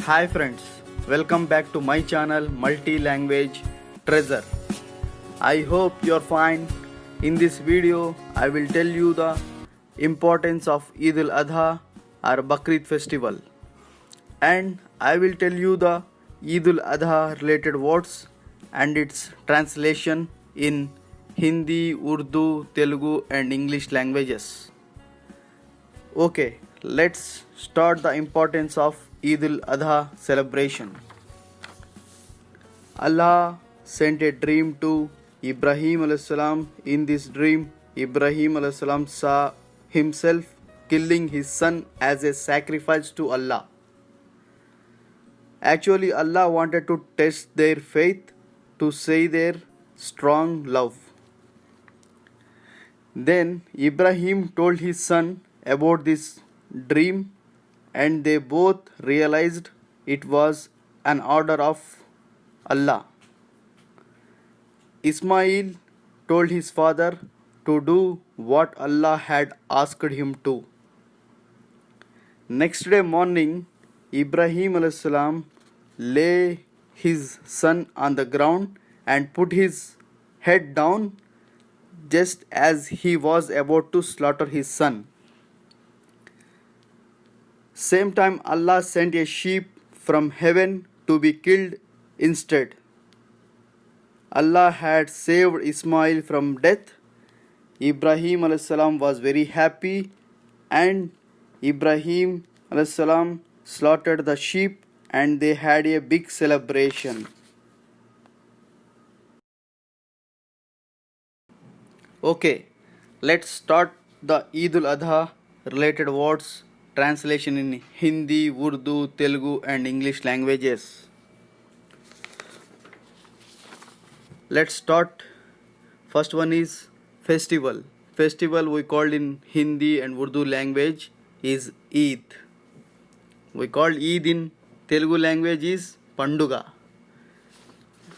Hi friends, welcome back to my channel Multi Language Treasure. I hope you're fine. In this video, I will tell you the importance of Eid al-Adha or Bakrid festival, and I will tell you the Eid al-Adha related words and its translation in Hindi, Urdu, Telugu and English languages. Okay, let's start the importance of Eid al-Adha celebration. Allah sent a dream to Ibrahim alayhis salam. In this dream, Ibrahim alayhis salam saw himself killing his son as a sacrifice to Allah. Actually, Allah wanted to test their faith, to see their strong love. Then Ibrahim told his son about this dream, and they both realized it was an order of Allah. Ismail told his father to do what Allah had asked him to. Next day morning, Ibrahim alayhis salam lay his son on the ground and put his head down just as he was about to slaughter his son. Same time, Allah sent a sheep from heaven to be killed instead. Allah had saved Ismail from death. Ibrahim alayhis salam was very happy, and Ibrahim alayhis salam slaughtered the sheep and they had a big celebration. Okay, let's start the Eid al-Adha related words translation in Hindi, Urdu, Telugu and English languages. Let's start. First one is festival. Festival we called in Hindi and Urdu language is Eid. We called Eid in Telugu language is Panduga.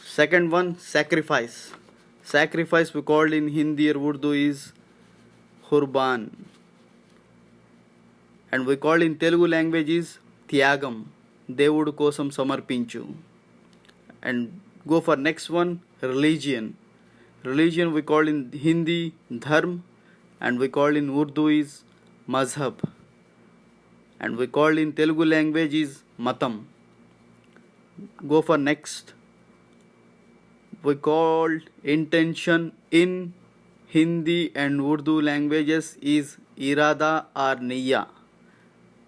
Second one, sacrifice. Sacrifice we called in Hindi or Urdu is Qurban. And we call in Telugu language is Tyagam. Devudu kosam samarpinchu. And go for next one, religion. Religion we call in Hindi Dharm, and we call in Urdu is Mazhab. And we call in Telugu language is Matam. Go for next. We called intention in Hindi and Urdu languages is Irada or Niyya.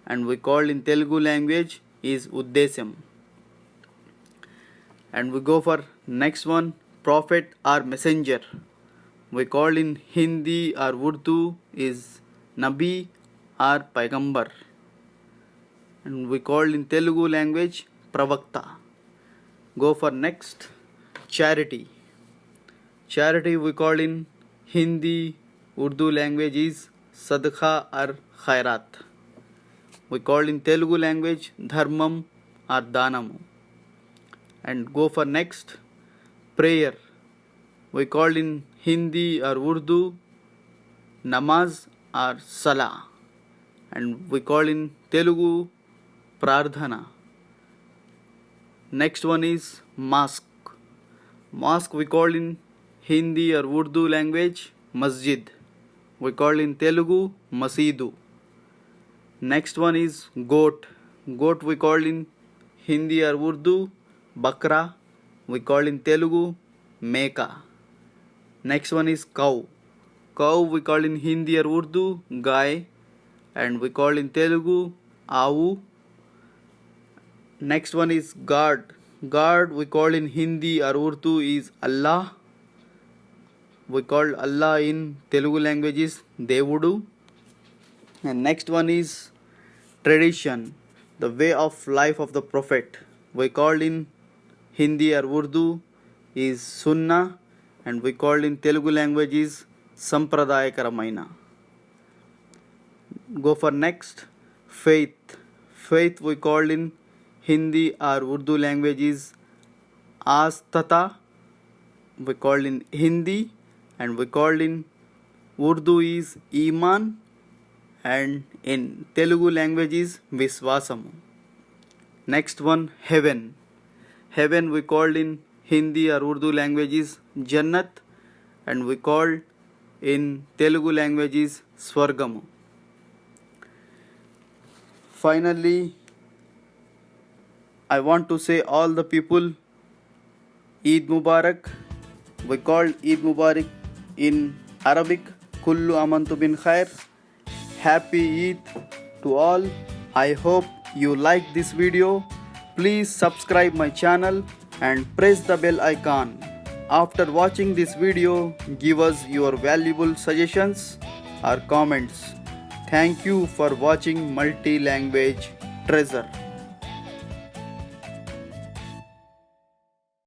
And we call in Telugu language is Uddesam. And we go for next one, prophet or messenger. We call in Hindi or Urdu is Nabi or Paigambar. And we call in Telugu language Pravakta. Go for next, charity. Charity we call in Hindi, Urdu language is Sadqa or Khairat. We call in Telugu language Dharmam or Danamu. And go for next, prayer. We call in Hindi or Urdu Namaz or Salah. And we call in Telugu Prardhana. Next one is mosque. Mosque we call in Hindi or Urdu language Masjid. We call in Telugu Masidu. Next one is goat. Goat we call in Hindi or Urdu Bakra. We call in Telugu Meka. Next one is cow. Cow we call in Hindi or Urdu Gai, and we call in Telugu Avu. Next one is God. God we call in Hindi or Urdu is Allah. We call Allah in Telugu language is Devudu. And next one is tradition, the way of life of the Prophet. We called in Hindi or Urdu is Sunnah, and we called in Telugu language is Sampradayakaramayna. Go for next, faith. Faith we called in Hindi or Urdu language is Astata. We called in Hindi, and we called in Urdu is Iman, and in Telugu language is Viswasamu. Next one, heaven. Heaven we called in Hindi or Urdu language is Jannat, and we called in Telugu language is Swargamu. Finally, I want to say all the people Eid Mubarak. We called Eid Mubarak in Arabic Kullu Amantu bin Khair. Happy Eid to all. I hope you like this video. Please subscribe my channel and press the bell icon. After watching this video, give us your valuable suggestions or comments. Thank you for watching Multi Language Treasure.